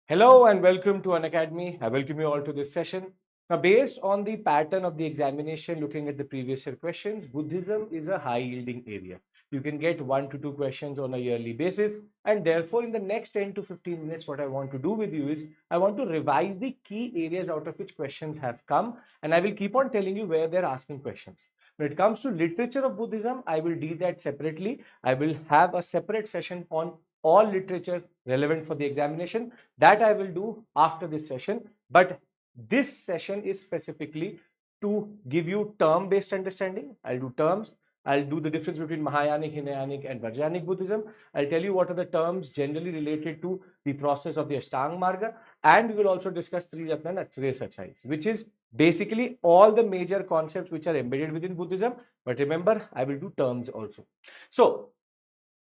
Hello and welcome to Unacademy. I welcome you all to this session. Now, based on the pattern of the examination, looking at the previous year questions, Buddhism is a high yielding area. You can get 1 to 2 questions on a yearly basis, and therefore, in the next 10 to 15 minutes, what I want to do with you is I want to revise the key areas out of which questions have come, and I will keep on telling you where they're asking questions. When it comes to literature of Buddhism, I will deal that separately. I will have a separate session on all literature relevant for the examination. That I will do after this session. But this session is specifically to give you term-based understanding. I'll do terms. I'll do the difference between Mahayanic, Hinayanic, and Vajrayanic Buddhism. I'll tell you what are the terms generally related to the process of the Ashtang Marga. And we will also discuss Tri Ratna and Acharya Sachais, which is basically all the major concepts which are embedded within Buddhism. But remember, I will do terms also. So,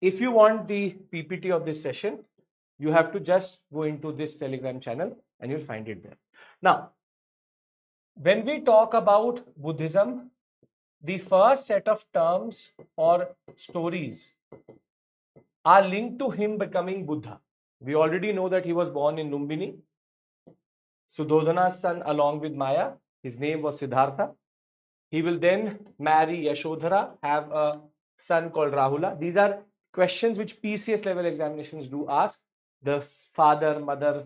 if you want the PPT of this session, you have to just go into this Telegram channel and you'll find it there. Now, when we talk about Buddhism, the first set of terms or stories are linked to him becoming Buddha. We already know that he was born in Lumbini, Sudhodana's son along with Maya. His name was Siddhartha. He will then marry Yashodhara, have a son called Rahula. These are questions which PCS level examinations do ask. The father, mother,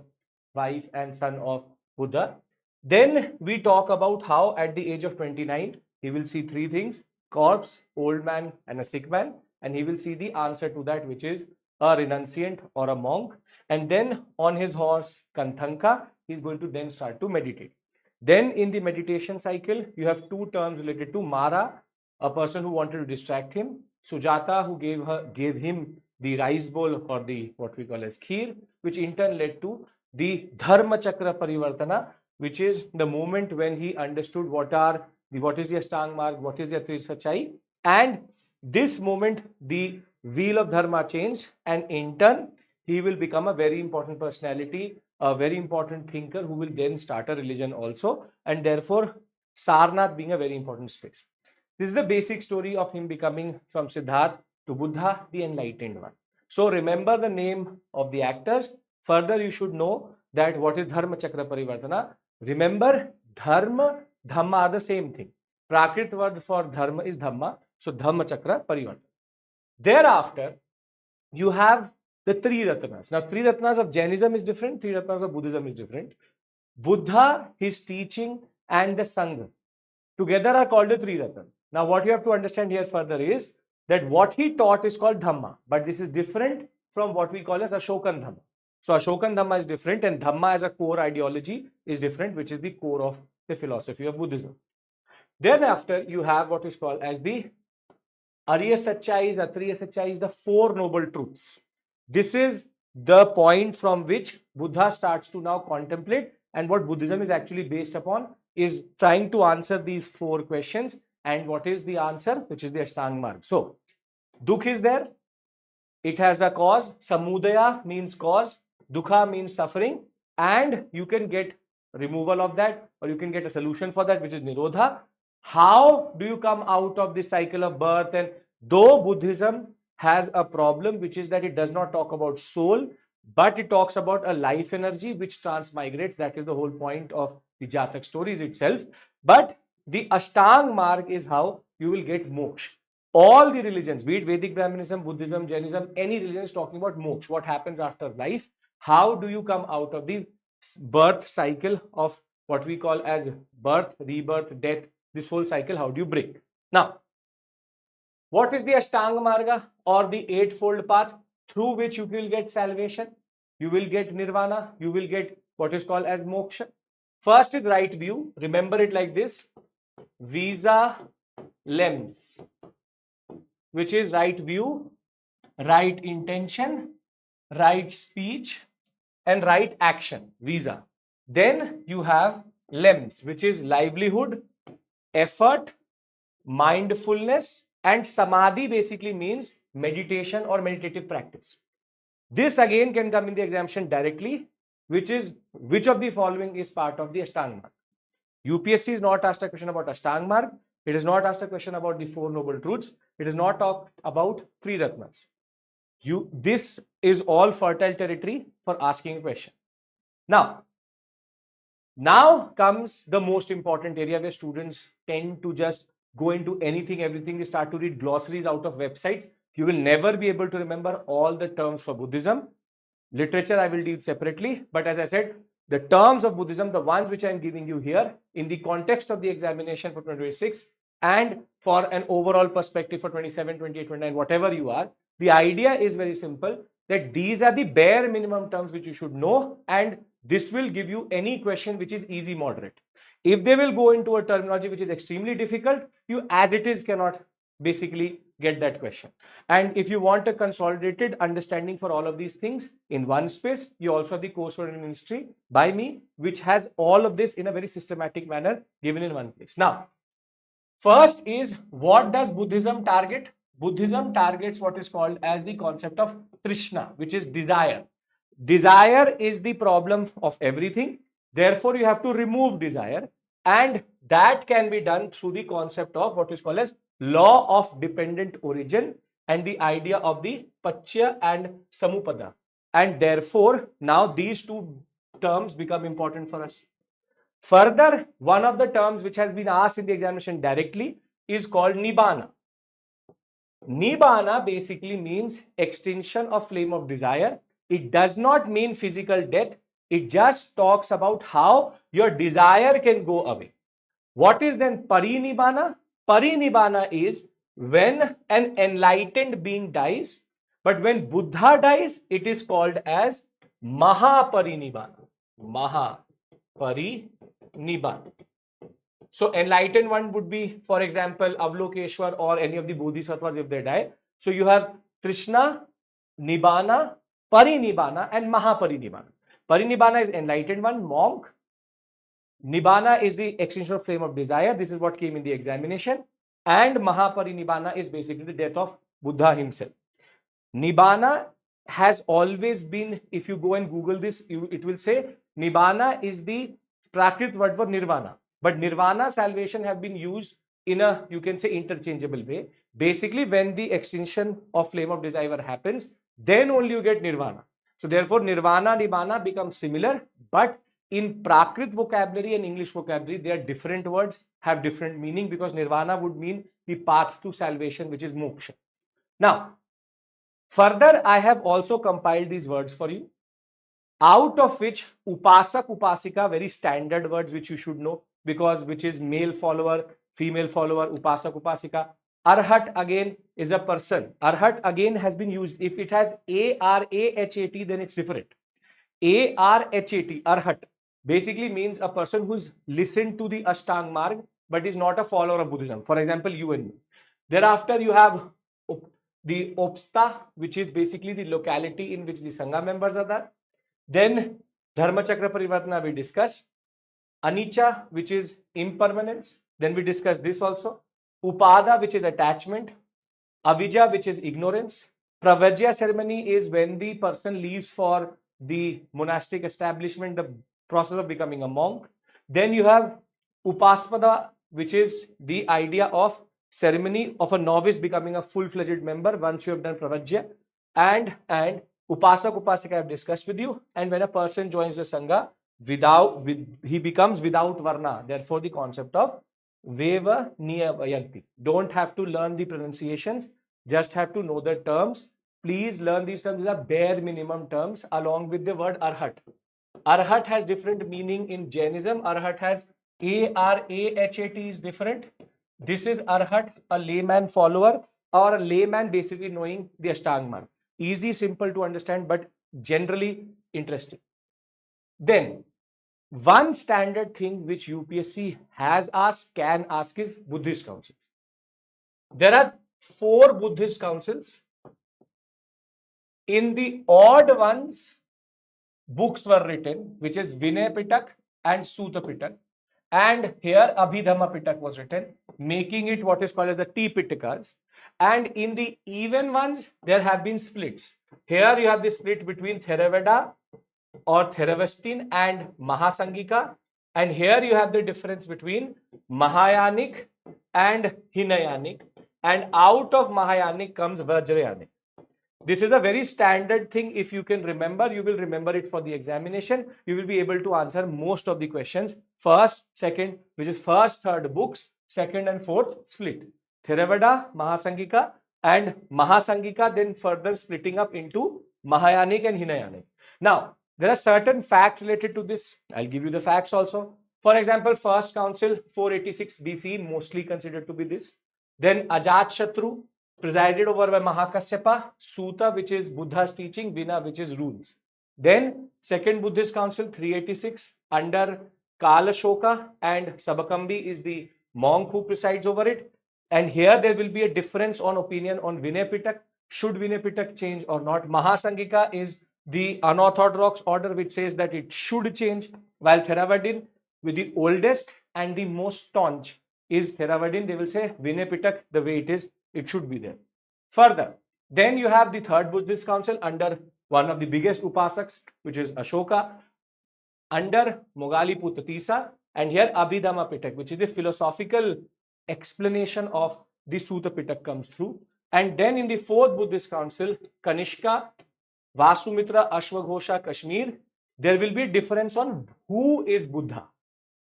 wife and son of Buddha. Then we talk about how at the age of 29, he will see three things: corpse, old man and a sick man. And he will see the answer to that, which is a renunciant or a monk. And then on his horse, Kanthanka, he's going to then start to meditate. Then in the meditation cycle, you have two terms related to Mara, a person who wanted to distract him, Sujata, who gave him the rice bowl or the what we call as kheer, which in turn led to the Dharma Chakra Parivartana, which is the moment when he understood what is the Ashtang Marg, what is the Atri Sachai, and this moment the wheel of Dharma changed, and in turn he will become a very important personality, a very important thinker who will then start a religion also, and therefore Sarnath being a very important space. This is the basic story of him becoming from Siddhartha to Buddha, the enlightened one. So remember the name of the actors. Further, you should know that what is Dharma Chakra Parivartana. Remember, Dharma, Dhamma are the same thing. Prakrit word for Dharma is Dhamma. So Dhamma Chakra Parivartana. Thereafter, you have the three Ratnas. Now, three Ratnas of Jainism is different. Three Ratnas of Buddhism is different. Buddha, his teaching and the Sangha together are called the three Ratnas. Now, what you have to understand here further is that what he taught is called Dhamma, but this is different from what we call as Ashokan Dhamma. So, Ashokan Dhamma is different, and Dhamma as a core ideology is different, which is the core of the philosophy of Buddhism. Then after, you have what is called as the Arya Sachais, Atriya Sachais, the Four Noble Truths. This is the point from which Buddha starts to now contemplate, and what Buddhism is actually based upon is trying to answer these four questions. And what is the answer? Which is the Ashtang Marg. So, Dukh is there. It has a cause. Samudaya means cause. Dukha means suffering. And you can get removal of that, or you can get a solution for that, which is Nirodha. How do you come out of this cycle of birth? And though Buddhism has a problem, which is that it does not talk about soul, but it talks about a life energy which transmigrates. That is the whole point of the Jatak stories itself. But the Ashtang Marg is how you will get moksha. All the religions, be it Vedic Brahmanism, Buddhism, Jainism, any religion is talking about moksha. What happens after life? How do you come out of the birth cycle of what we call as birth, rebirth, death? This whole cycle, how do you break? Now, what is the Ashtanga Marga or the Eightfold path through which you will get salvation? You will get Nirvana. You will get what is called as moksha. First is right view. Remember it like this. Visa lems, which is right view, right intention, right speech, and right action. Visa. Then you have lems, which is livelihood, effort, mindfulness, and samadhi basically means meditation or meditative practice. This again can come in the examination directly, which of the following is part of the Ashtang Marg. UPSC is not asked a question about Ashtang Marg. It is not asked a question about the Four Noble Truths. It is not talked about three Ratnas. This is all fertile territory for asking a question. Now comes the most important area where students tend to just go into anything, everything. They start to read glossaries out of websites. You will never be able to remember all the terms for Buddhism. Literature I will deal separately, but as I said, the terms of Buddhism, the ones which I am giving you here in the context of the examination for 2026 and for an overall perspective for 27, 28, 29, whatever you are, the idea is very simple, that these are the bare minimum terms which you should know, and this will give you any question which is easy moderate. If they will go into a terminology which is extremely difficult, you as it is cannot basically get that question. And if you want a consolidated understanding for all of these things in one space, you also have the coursework in history by me, which has all of this in a very systematic manner given in one place. Now, first is, what does Buddhism target? Buddhism targets what is called as the concept of Trishna, which is desire. Desire is the problem of everything. Therefore, you have to remove desire, and that can be done through the concept of what is called as law of dependent origin and the idea of the Pachya and Samupada. And therefore, now these two terms become important for us. Further, one of the terms which has been asked in the examination directly is called Nibbana. Nibbana basically means extinction of flame of desire. It does not mean physical death. It just talks about how your desire can go away. What is then Parinibbana? Parinibbana is when an enlightened being dies, but when Buddha dies, it is called as Mahaparinibbana. Mahaparinibbana. So enlightened one would be, for example, Avalokeshwar or any of the Bodhisattvas if they die. So you have Krishna, Nibbana, Parinibbana and Mahaparinibbana. Parinibbana is enlightened one, monk. Nibbana is the extinction of flame of desire. This is what came in the examination. And Mahaparinibbana is basically the death of Buddha himself. Nibbana has always been, if you go and Google this, it will say Nibbana is the Prakrit word for Nirvana. But Nirvana, salvation, have been used in a, you can say, interchangeable way. Basically, when the extinction of flame of desire happens, then only you get Nirvana. So therefore, Nirvana, Nibbana becomes similar, but in Prakrit vocabulary and English vocabulary, they are different words, have different meaning, because Nirvana would mean the path to salvation, which is moksha. Now, further, I have also compiled these words for you, out of which Upasak, Upasika, very standard words which you should know, because which is male follower, female follower, Upasak, Upasika. Arhat again is a person. Arhat again has been used. If it has A-R-A-H-A-T, then it's different. A-R-H-A-T, Arhat, basically means a person who's listened to the Ashtang Marg, but is not a follower of Buddhism. For example, you and me. Thereafter, you have the Opsta, which is basically the locality in which the Sangha members are there. Then Dharma Chakra Parivartana we discussed. Anicca, which is impermanence. Then we discussed this also. Upada, which is attachment. Avijja, which is ignorance. Pravajya ceremony is when the person leaves for the monastic establishment, the process of becoming a monk. Then you have Upaspada, which is the idea of ceremony of a novice becoming a full-fledged member once you have done Pravajya. And Upasak, Upasika I have discussed with you. And when a person joins the Sangha, he becomes without Varna. Therefore, the concept of Veva Niyavayanti. Don't have to learn the pronunciations, just have to know the terms. Please learn these terms. These are bare minimum terms along with the word Arhat. Arhat has different meaning in Jainism. Arhat has A-R-A-H-A-T is different. This is Arhat, a layman follower or a layman basically knowing the Ashtang Marg. Easy, simple to understand, but generally interesting. Then, one standard thing which UPSC has asked, can ask, is Buddhist councils. There are 4 Buddhist councils. In the odd ones, books were written, which is Vinay Pitak and Sutta Pitak. And here Abhidhamma Pitak was written, making it what is called as the T Pitakas. And in the even ones, there have been splits. Here you have the split between Theravada or Theravestin and Mahasangika. And here you have the difference between Mahayanic and Hinayanic. And out of Mahayanic comes Vajrayanic. This is a very standard thing. If you can remember, you will remember it for the examination. You will be able to answer most of the questions. First, second, which is first, third books, second and fourth split. Theravada, Mahasangika, and Mahasangika then further splitting up into Mahayanic and Hinayanic. Now, there are certain facts related to this. I'll give you the facts also. For example, first council 486 BC, mostly considered to be this. Then Ajat presided over by Mahakasyapa, Suta, which is Buddha's teaching, Vina, which is rules. Then second Buddhist council 386 under Kalashoka, and Sabakambi is the monk who presides over it. And here there will be a difference on opinion on Vinay Pitak. Should Vinay Pitak change or not? Mahasangika is the unorthodox order which says that it should change, while Theravadin, with the oldest and the most staunch, is Theravadin. They will say Vinay Pitak, the way it is, it should be there. Further, then you have the third Buddhist council under one of the biggest Upasaks, which is Ashoka, under Mogaliputra Tisa, and here Abhidhamma Pitak, which is the philosophical explanation of the Sutta Pitak comes through. And then in the fourth Buddhist council, Kanishka, Vasumitra, Ashwaghosha, Kashmir, there will be a difference on who is Buddha.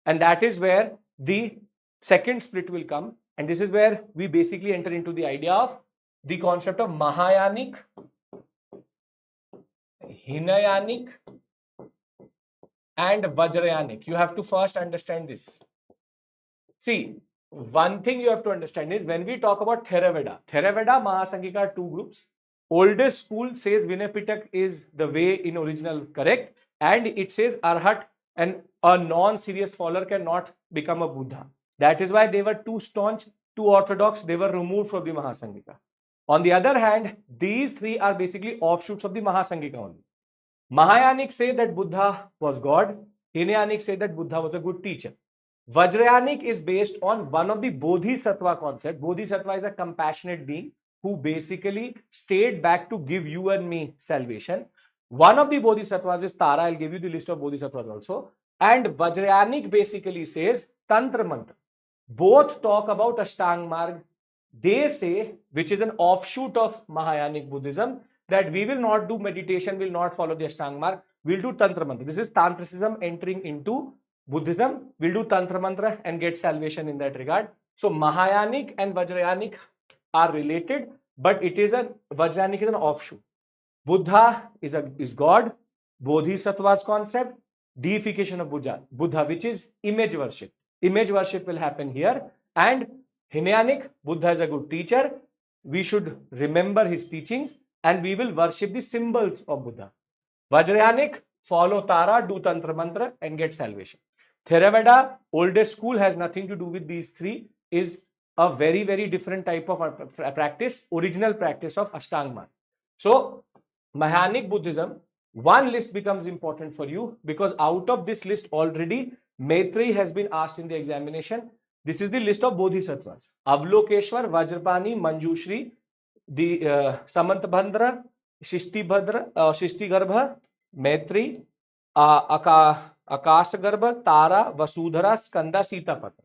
And that is where the second split will come. And this is where we basically enter into the idea of the concept of Mahayanic, Hinayanic, and Vajrayanic. You have to first understand this. See, one thing you have to understand is when we talk about Theravada, Mahasangika are two groups. Oldest school says Vinay Pitak is the way in original correct, and it says Arhat and a non-serious follower cannot become a Buddha. That is why they were too staunch, too orthodox, they were removed from the Mahasangika. On the other hand, these three are basically offshoots of the Mahasangika only. Mahayanic say that Buddha was God. Hinayanic say that Buddha was a good teacher. Vajrayanic is based on one of the Bodhisattva concept. Bodhisattva is a compassionate being who basically stayed back to give you and me salvation. One of the Bodhisattvas is Tara. I'll give you the list of Bodhisattvas also. And Vajrayanic basically says Tantra Mantra. Both talk about Ashtang Marg. They say, which is an offshoot of Mahayanic Buddhism, that we will not do meditation, will not follow the Ashtang Marg, we'll do Tantra Mantra. This is Tantricism entering into Buddhism. We'll do Tantra Mantra and get salvation in that regard. So Mahayanic and Vajrayanic are related, but Vajrayanic is an offshoot. Buddha is God, Bodhisattva's concept, deification of Buddha, which is image worship. Image worship will happen here. And Hinayanic, Buddha is a good teacher. We should remember his teachings and we will worship the symbols of Buddha. Vajrayanic, follow Tara, do Tantra Mantra and get salvation. Theravada, oldest school, has nothing to do with these three, is a very, very different type of practice, original practice of Ashtang Marg. So, Mahayanic Buddhism, one list becomes important for you because out of this list already, Maitreyi has been asked in the examination. This is the list of Bodhisattvas. Avalokeshwar, Vajrapani, Manjushri, the Samantabhandra, Shishtigarbha, Maitreyi, Akasagarbha, Tara, Vasudhara, Skanda, Sitapatra.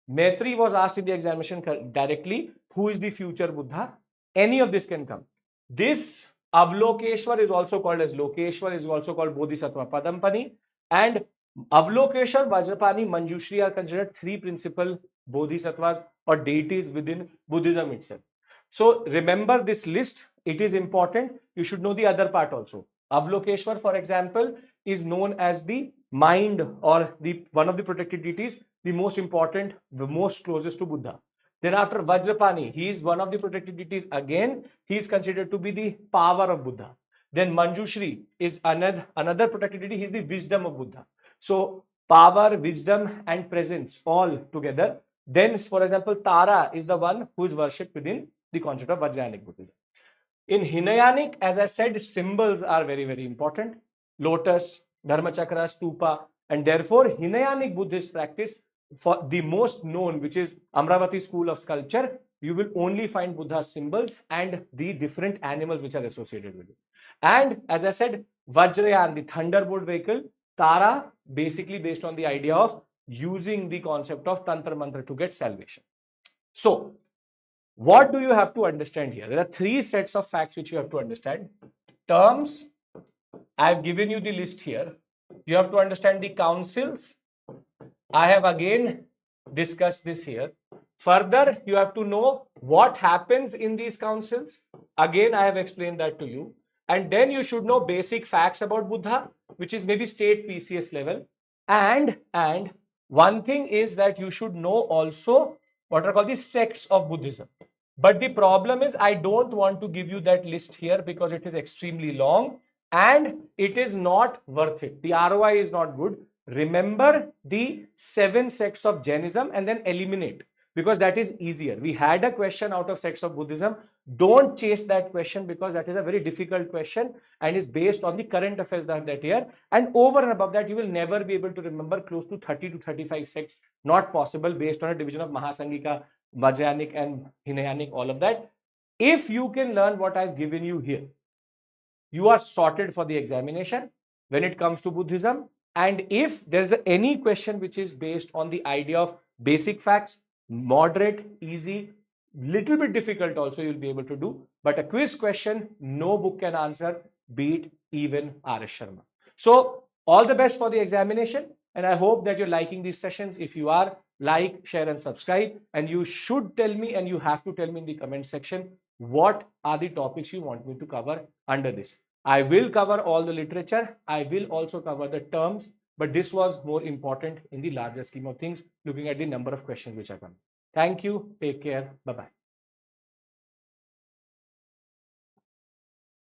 Maitreyi was asked in the examination directly, who is the future Buddha? Any of this can come. This Avalokeshwar is also called as Lokeshwar, is also called Bodhisattva Padampani, and Avalokeshwar, Vajrapani, Manjushri are considered three principal Bodhisattvas or deities within Buddhism itself. So remember this list, it is important. You should know the other part also. Avalokeshwar, for example, is known as the mind or the one of the protected deities, the most important, the most closest to Buddha. Then after Vajrapani, he is one of the protected deities again. He is considered to be the power of Buddha. Then Manjushri is another protected deity. He is the wisdom of Buddha. So power, wisdom and presence all together. Then for example, Tara is the one who is worshipped within the concept of Vajrayanic Buddhism. In Hinayanic, as I said, symbols are very, very important. Lotus, Dharmachakra, Stupa, and therefore Hinayanic Buddhist practice, for the most known, which is Amravati school of sculpture, you will only find Buddha's symbols and the different animals which are associated with it. And as I said, Vajrayana, the thunderbolt vehicle, Tara, basically based on the idea of using the concept of Tantra Mantra to get salvation. So, What do you have to understand here? There are three sets of facts which you have to understand. Terms, I have given you the list here. You have to understand the councils. I have again discussed this here. Further, you have to know what happens in these councils. Again, I have explained that to you. And then you should know basic facts about Buddha, which is maybe state PCS level. And one thing is that you should know also what are called the sects of Buddhism. But the problem is I don't want to give you that list here because it is extremely long and it is not worth it. The ROI is not good. Remember the 7 sects of Jainism and then eliminate, because that is easier. We had a question out of sects of Buddhism. Don't chase that question because that is a very difficult question and is based on the current affairs that year. And over and above that, you will never be able to remember close to 30 to 35 sects. Not possible based on a division of Mahasangika, Vajrayanic and Hinayanic, all of that. If you can learn what I've given you here, you are sorted for the examination when it comes to Buddhism. And if there's any question which is based on the idea of basic facts, moderate, easy, little bit difficult also you'll be able to do. But a quiz question, no book can answer, beat even Arya Sharma. So all the best for the examination. And I hope that you're liking these sessions. If you are, like, share and subscribe. And you should tell me and you have to tell me in the comment section what are the topics you want me to cover under this. I will cover all the literature. I will also cover the terms, but this was more important in the larger scheme of things, looking at the number of questions which are coming. Thank you. Take care. Bye-bye.